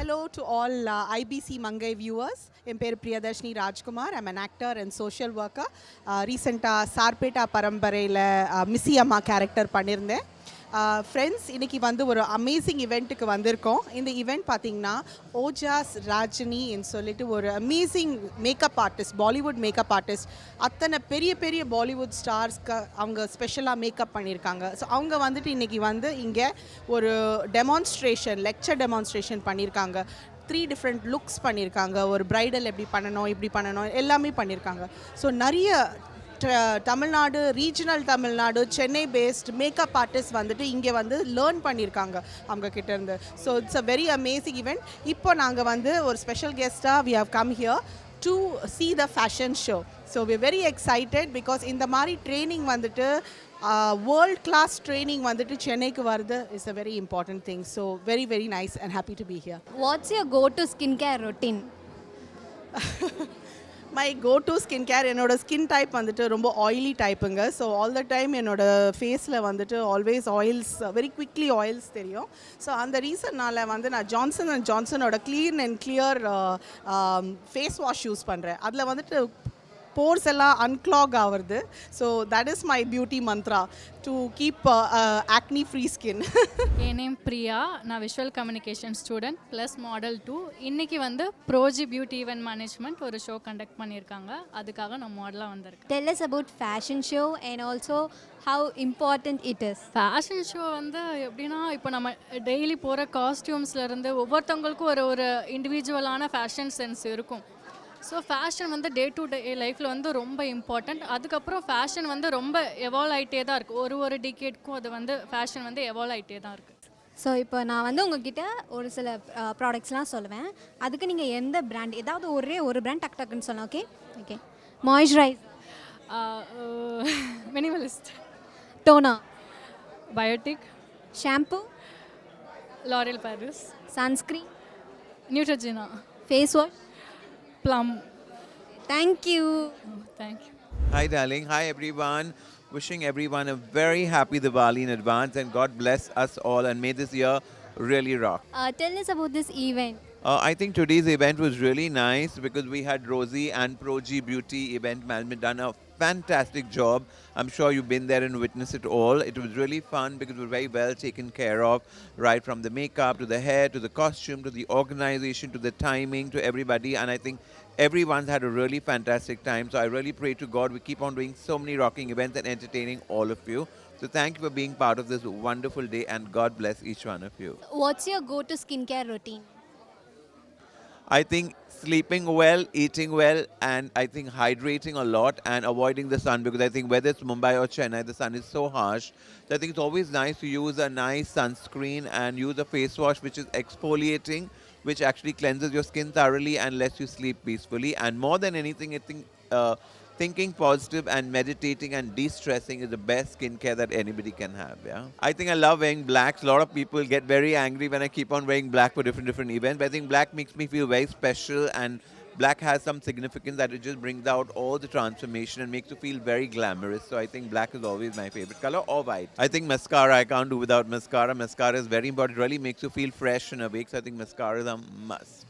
hello to all IBC Mangai viewers. என் பேர் Priyadarshini Rajkumar. I'm an actor and social worker. ரீசெண்டாக சார்பேட்டா பரம்பரையில் மிஸ்ஸி அம்மா கேரக்டர் பண்ணியிருந்தேன். ஃப்ரெண்ட்ஸ், இன்றைக்கி வந்து ஒரு அமேசிங் இவெண்ட்டுக்கு வந்திருக்கோம். இந்த இவெண்ட் பார்த்திங்கன்னா ஓஜாஸ் ராஜினின்னு சொல்லிட்டு ஒரு amazing makeup artist, Bollywood makeup artist. அத்தனை பெரிய பெரிய பாலிவுட் ஸ்டார்ஸ்க்கு அவங்க ஸ்பெஷலாக மேக்கப் பண்ணியிருக்காங்க. ஸோ அவங்க வந்துட்டு இன்றைக்கி வந்து இங்கே ஒரு டெமான்ஸ்ட்ரேஷன், லெக்சர் டெமான்ஸ்ட்ரேஷன் பண்ணியிருக்காங்க. 3 டிஃப்ரெண்ட் லுக்ஸ் பண்ணியிருக்காங்க. ஒரு ப்ரைடல் எப்படி பண்ணணும், இப்படி பண்ணணும், எல்லாமே பண்ணியிருக்காங்க. ஸோ நிறைய Tamil Nadu, regional Tamil Nadu, Chennai based makeup artist வந்துட்டு இங்கே வந்து லேர்ன் பண்ணியிருக்காங்க அவங்க கிட்டேருந்து. So it's a very amazing event. இப்போ நாங்கள் வந்து ஒரு ஸ்பெஷல் கெஸ்ட்டாக we have come here to see the fashion show. So we're very excited because இந்த மாதிரி ட்ரைனிங் வந்துட்டு வேர்ல்ட் கிளாஸ் ட்ரைனிங் வந்துட்டு சென்னைக்கு வருது is a very important thing. So very very nice and happy to be here. What's your go-to skincare routine? My go-to skin care, என்னோட skin type வந்துட்டு ரொம்ப oily டைப்புங்க. ஸோ ஆல் த டைம் என்னோட ஃபேஸில் வந்துட்டு always oils, very quickly oils தெரியும். So அந்த ரீசன்னால் வந்து நான் ஜான்சன் அண்ட் ஜான்சனோட clean and clear face wash use பண்ணுறேன். அதில் வந்துட்டு போர்ஸ் எல்லாம் அன்க்ளாக் ஆகுறது. So that is my beauty mantra to keep acne free skin. என் நேம் பிரியா. நான் visual communication student plus model 2. இன்றைக்கி வந்து ப்ரோஜி பியூட்டி ஈவென்ட் மேனேஜ்மெண்ட் ஒரு ஷோ கண்டக்ட் பண்ணியிருக்காங்க. அதுக்காக நான் மாடலாக வந்திருக்கேன். Tell us about fashion show and also how important it is. Fashion show வந்து எப்படின்னா, இப்போ நம்ம டெய்லி போகிற காஸ்டியூம்ஸ்லேருந்து ஒவ்வொருத்தவங்களுக்கும் ஒரு ஒரு இண்டிவிஜுவலான ஃபேஷன் சென்ஸ் இருக்கும். ஸோ ஃபேஷன் வந்து டே டு டே லைஃப்பில் வந்து ரொம்ப இம்பார்ட்டண்ட். அதுக்கப்புறம் ஃபேஷன் வந்து ரொம்ப எவால்வ் ஆகிட்டே தான் இருக்குது. ஒரு டிகேட்க்கும் அது வந்து ஃபேஷன் வந்து எவால்வ் ஆகிட்டே தான் இருக்குது. ஸோ இப்போ நான் வந்து உங்ககிட்ட ஒரு சில ப்ராடக்ட்ஸ்லாம் சொல்லுவேன். அதுக்கு நீங்கள் எந்த பிராண்ட், ஏதாவது ஒரே ஒரு பிராண்ட் டக் டக்குன்னு சொல்லலாம். Okay okay moisturise, minimalist, toner, Biotique, shampoo, L'Oreal Paris, sunscreen, Neutrogena, face wash, plum. Thank you. Thank you. Hi darling, hi everyone. Wishing everyone a very happy Diwali in advance and God bless us all and may this year really rock. Tell us about this event. I think today's event was really nice because we had Rosie and Proji Beauty event management done a fantastic job. I'm sure you've been there and witnessed it all. It was really fun because it was very well taken care of, right from the makeup to the hair to the costume to the organization to the timing to everybody, and I think everyone's had a really fantastic time. So I really pray to God we keep on doing so many rocking events and entertaining all of you. So thank you for being part of this wonderful day and God bless each one of you. What's your go-to skincare routine? I think sleeping well, eating well, and I think hydrating a lot and avoiding the sun because I think whether it's Mumbai or Chennai, the sun is so harsh. So I think it's always nice to use a nice sunscreen and use a face wash which is exfoliating, which actually cleanses your skin thoroughly and lets you sleep peacefully. And more than anything, I think thinking positive and meditating and de-stressing is the best skincare that anybody can have. Yeah, I think I love wearing blacks. A lot of people get very angry when I keep on wearing black for different events, but I think black makes me feel very special and black has some significance that it just brings out all the transformation and makes you feel very glamorous. So I think black is always my favorite color, or white. I think mascara, I can't do without mascara. Mascara is very important. It really makes you feel fresh and awake. So I think mascara is a must.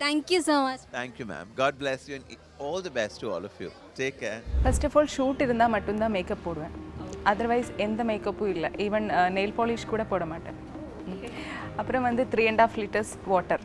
Thank you so much. Thank you, ma'am. God bless you and all the best to all of you. Take care. First of all, shoot இருந்தால் மட்டும்தான் makeup போடுவேன். Otherwise எந்த மேக்கப்பும் இல்லை. Even nail polish கூட போட மாட்டேன். அப்புறம் வந்து 3.5 liters வாட்டர்.